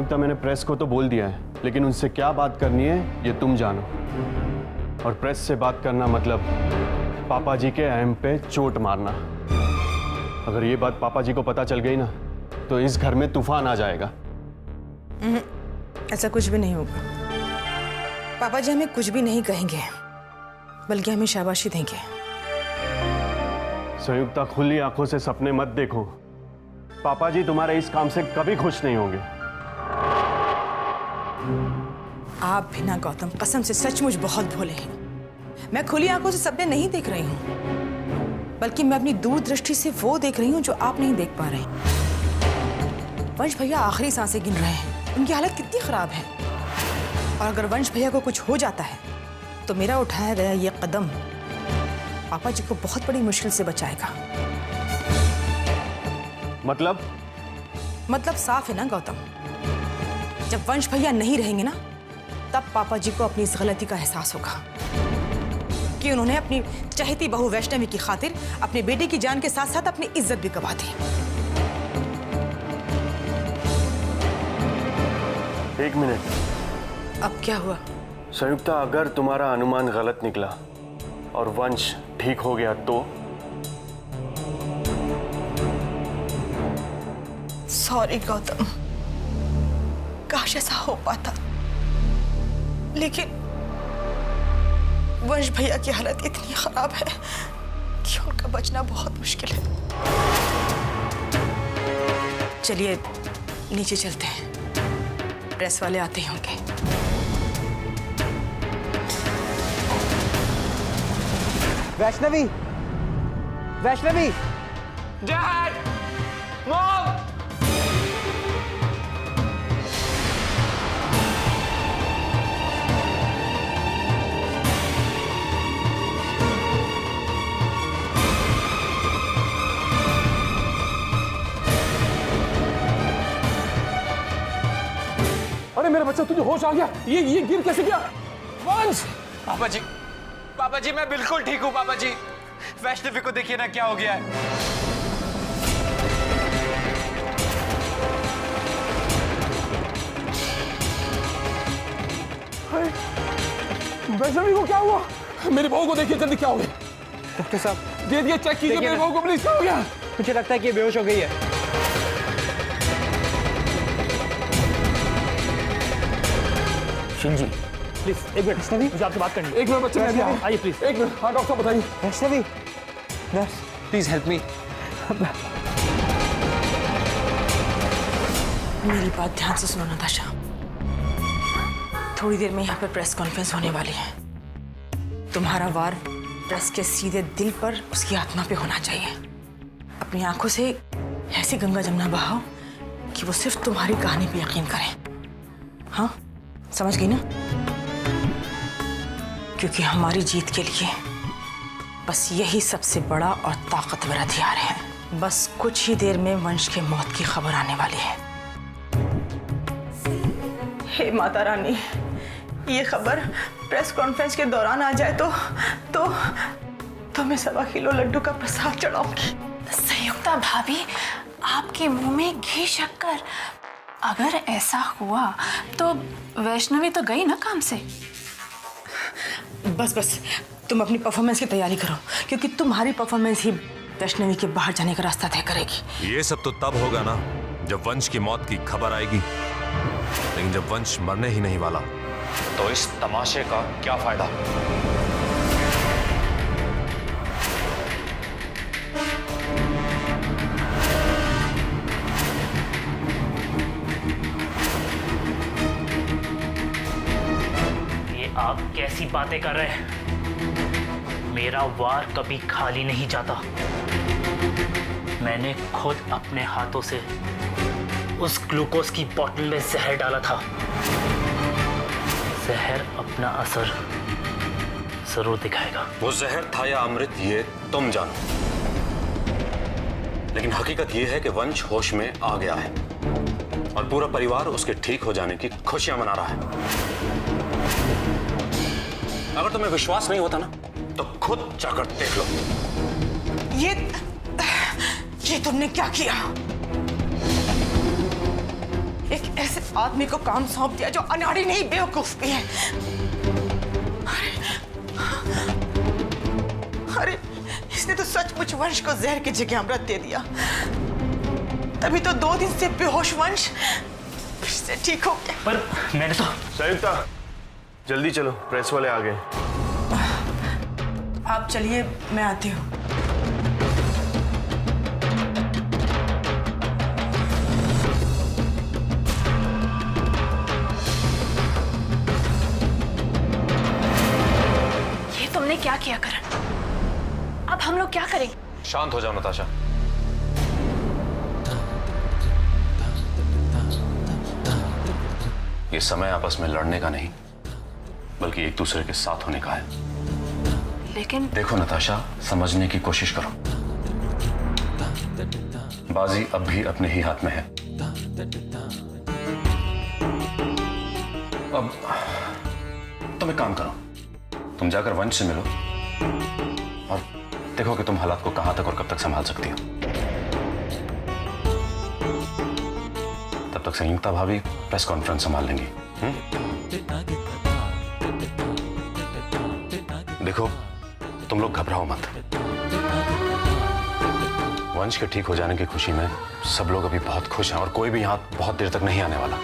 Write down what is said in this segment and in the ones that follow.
संयुक्ता, मैंने प्रेस को तो बोल दिया है, लेकिन उनसे क्या बात करनी है ये तुम जानो। और प्रेस से बात करना मतलब पापा जी के अहम पे चोट मारना। अगर ये बात पापा जी को पता चल गई ना तो इस घर में तूफान आ जाएगा। ऐसा कुछ भी नहीं होगा। पापा जी हमें कुछ भी नहीं कहेंगे, बल्कि हमें शाबाशी देंगे। संयुक्ता, खुली आंखों से सपने मत देखो। पापा जी तुम्हारे इस काम से कभी खुश नहीं होंगे। आप भी ना गौतम, कसम से सचमुच बहुत भोले हैं। मैं खुली आंखों से सपने नहीं देख रही हूं, बल्कि मैं अपनी दूरदृष्टि से वो देख रही हूं जो आप नहीं देख पा रहे हैं। वंश भैया आखिरी सांसें गिन रहे हैं, उनकी हालत कितनी खराब है। और अगर वंश भैया को कुछ हो जाता है तो मेरा उठाया गया ये कदम पापा जी को बहुत बड़ी मुश्किल से बचाएगा। मतलब साफ है ना गौतम, जब वंश भैया नहीं रहेंगे ना तब पापा जी को अपनी इस गलती का एहसास होगा कि उन्होंने अपनी चहेती बहू वैष्णवी की खातिर अपने बेटे की जान के साथ साथ अपनी इज्जत भी गंवा दी। एक मिनट। अब क्या हुआ? संयुक्ता, अगर तुम्हारा अनुमान गलत निकला और वंश ठीक हो गया तो? सॉरी गौतम, काश ऐसा हो पाता, लेकिन वंश भैया की हालत इतनी खराब है कि उनका बचना बहुत मुश्किल है। चलिए नीचे चलते हैं, प्रेस वाले आते होंगे। Vaishnavi, Vaishnavi, dad, mom. अरे मेरा बच्चा, तुझे होश आ गया? ये गिर कैसे गया? वंश! पापा जी मैं बिल्कुल ठीक हूँ पापा जी। वैष्णवी को देखिए ना क्या हो गया है। वैष्णवी को क्या हुआ? मेरी बहू को देखिए जल्दी, क्या हो गया? डॉक्टर साहब ये चेक कीजिए मेरी बहू को प्लीज, क्या हो गया? मुझे लगता है कि ये बेहोश हो गई है। सिंह जी प्लीज एक मिनट, वैष्णवी मुझे आपसे बात करनी है। एक मिनट बच्चे, आइए प्लीज। एक मिनट। हाँ डॉक्टर साहब बताइए। Vaishnavi, nurse please help me. मेरी बात ध्यान से सुनो नताशा, थोड़ी देर में यहाँ पे प्रेस कॉन्फ्रेंस होने वाली है। तुम्हारा वार प्रेस के सीधे दिल पर, उसकी आत्मा पे होना चाहिए। अपनी आंखों से ऐसी गंगा जमुना बहाओ कि वो सिर्फ तुम्हारी कहानी पे यकीन करें। हाँ, समझ गई ना? क्योंकि हमारी जीत के लिए बस यही सबसे बड़ा और ताकतवर हथियार है। बस कुछ ही देर में वंश के मौत की खबर आने वाली है। हे माता रानी, ये खबर प्रेस कॉन्फ्रेंस के दौरान आ जाए तो मैं 1.25 किलो लड्डू का प्रसाद चढ़ाऊंगी। संयुक्ता भाभी, आपके मुंह में घी शक्कर। अगर ऐसा हुआ तो वैष्णवी तो गई ना काम से। बस तुम अपनी परफॉर्मेंस की तैयारी करो, क्योंकि तुम्हारी परफॉर्मेंस ही वैष्णवी के बाहर जाने का रास्ता तय करेगी। ये सब तो तब होगा ना जब वंश की मौत की खबर आएगी, लेकिन जब वंश मरने ही नहीं वाला तो इस तमाशे का क्या फायदा? ये आप कैसी बातें कर रहे हैं? मेरा वार कभी खाली नहीं जाता। मैंने खुद अपने हाथों से उस ग्लूकोज की बोतल में जहर डाला था। जहर अपना असर जरूर दिखाएगा। वो जहर था या अमृत ये तुम जानो, लेकिन हकीकत ये है कि वंश होश में आ गया है और पूरा परिवार उसके ठीक हो जाने की खुशियां मना रहा है। अगर तुम्हें विश्वास नहीं होता ना तो खुद जाकर देख लो। ये तुमने क्या किया? एक ऐसे आदमी को काम सौंप दिया जो अनाड़ी नहीं बेवकूफ भी है। अरे इसने तो सचमुच वंश को जहर की जगह अमृत दे दिया। तभी तो 2 दिन से बेहोश वंश फिर से ठीक हो गया। पर मैंने तो संयुक्ता, जल्दी चलो, प्रेस वाले आ गए। आप चलिए, मैं आती हूँ। ये तुमने क्या किया करण? अब हम लोग क्या करें? शांत हो जाओ नताशा। ये समय आपस में लड़ने का नहीं, बल्कि एक दूसरे के साथ होने का है। लेकिन देखो नताशा, समझने की कोशिश करो। बाजी अब भी अपने ही हाथ में है। अब तुम एक काम करो, तुम जाकर वंश से मिलो और देखो कि तुम हालात को कहां तक और कब तक संभाल सकती हो। तब तक संयुक्ता भाभी प्रेस कॉन्फ्रेंस संभाल लेंगी। देखो, तुम लोग घबराओ मत। वंश के ठीक हो जाने की खुशी में सब लोग अभी बहुत खुश हैं और कोई भी यहां बहुत देर तक नहीं आने वाला।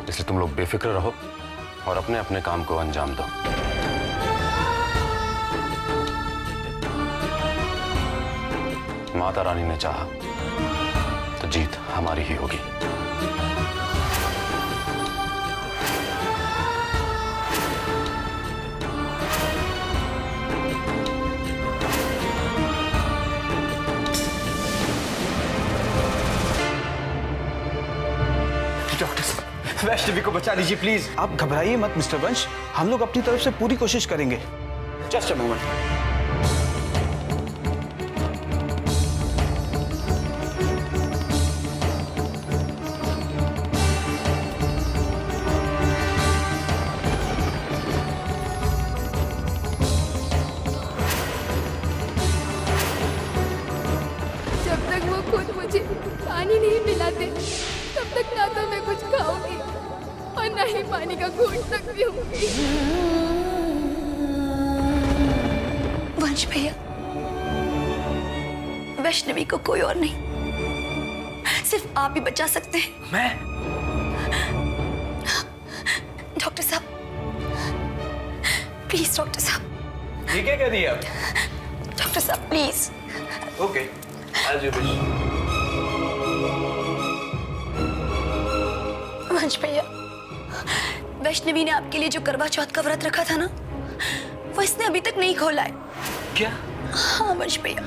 इसलिए तुम लोग बेफिक्र रहो और अपने अपने काम को अंजाम दो। माता रानी ने चाहा तो जीत हमारी ही होगी। डॉक्टर साहब, वैष्णवी को बचा लीजिए प्लीज। आप घबराइए मत मिस्टर वंश, हम लोग अपनी तरफ से पूरी कोशिश करेंगे। Just a moment. जब तक वो खुद मुझे पानी नहीं पिलाते तब तक ना तो मैं कुछ खाऊंगी और ना ही पानी का घूंट तक पीऊंगी। वंश भैया, वैष्णवी को कोई और नहीं, सिर्फ आप ही बचा सकते हैं। मैं? डॉक्टर साहब प्लीज, डॉक्टर साहब। ये क्या कर रही है आप? डॉक्टर साहब please. Okay, as you wish। वंश भैया, वैष्णवी ने आपके लिए जो करवा चौथ का व्रत रखा था ना, वो इसने अभी तक नहीं खोला है। क्या? हाँ वंश भैया।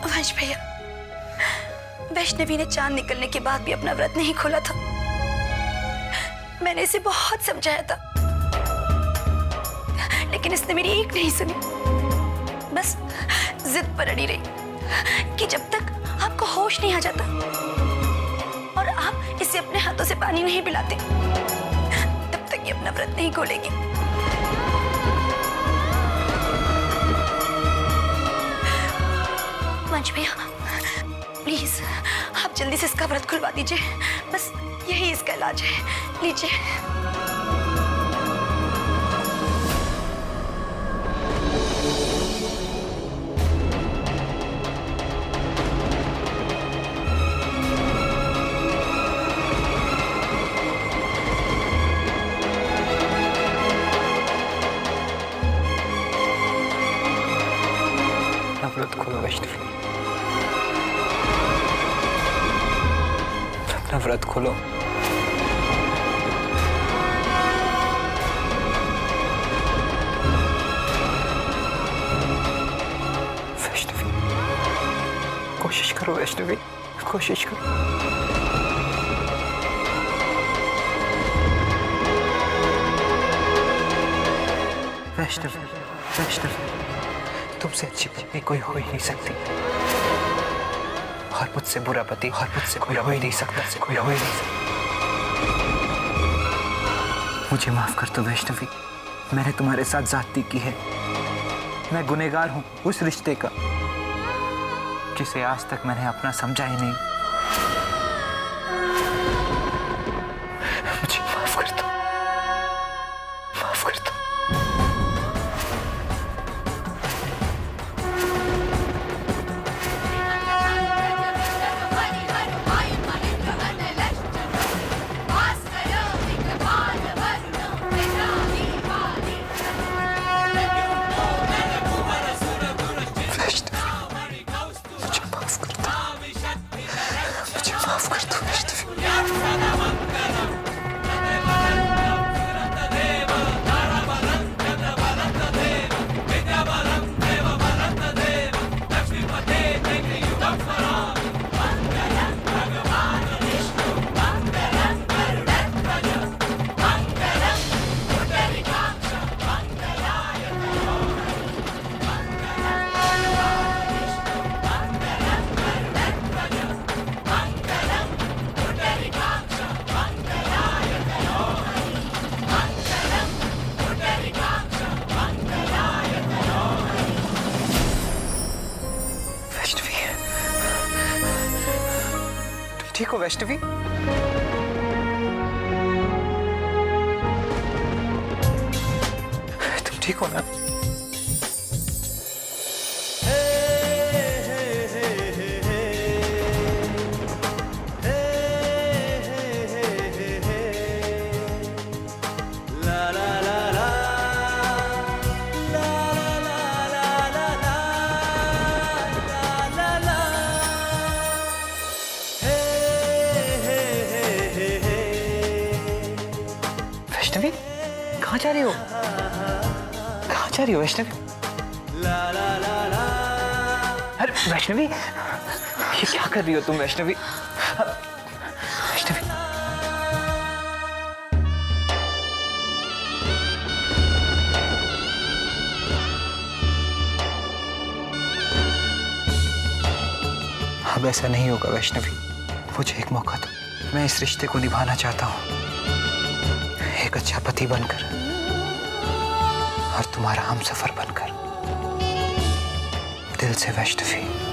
वंश भैया, वैष्णवी ने चांद निकलने के बाद भी अपना व्रत नहीं खोला था। मैंने इसे बहुत समझाया था, लेकिन इसने मेरी एक नहीं सुनी। बस जिद पर अड़ी रही कि जब तक आपको होश नहीं आ जाता और आप इसे अपने हाथों से पानी नहीं पिलाते, तब तक ये अपना व्रत नहीं खोलेगी। वंश भैया प्लीज, आप जल्दी से इसका व्रत खुलवा दीजिए। बस यही इसका इलाज है, लीजिए। व्रत खोलो वैष्णवी, अपना व्रत खोलो। वैष्णवी कोशिश करो, वैष्णवी कोशिश करो। वैष्णवी, वैष्णवी तुमसे अच्छी पत्नी कोई हो ही नहीं सकती, और मुझसे बुरा पति और मुझसे कोई हो ही नहीं सकता, से कोई हो ही नहीं सकता। मुझे माफ कर दो वैष्णवी, मैंने तुम्हारे साथ ज्यादती की है। मैं गुनहगार हूं उस रिश्ते का जिसे आज तक मैंने अपना समझा ही नहीं। मुझे माफ कर दो, माफ कर दो। ठीक हो वैष्णवी? तुम ठीक हो ना? वैष्णवी कहाँ जा रही हो? कहाँ जा रही हो वैष्णवी? अरे वैष्णवी ये क्या कर रही हो तुम वैष्णवी? वैष्णवी अब ऐसा नहीं होगा वैष्णवी, मुझे एक मौका दो। मैं इस रिश्ते को निभाना चाहता हूँ, एक अच्छा पति बनकर और तुम्हारा हमसफर बनकर। दिल से वैष्णवी।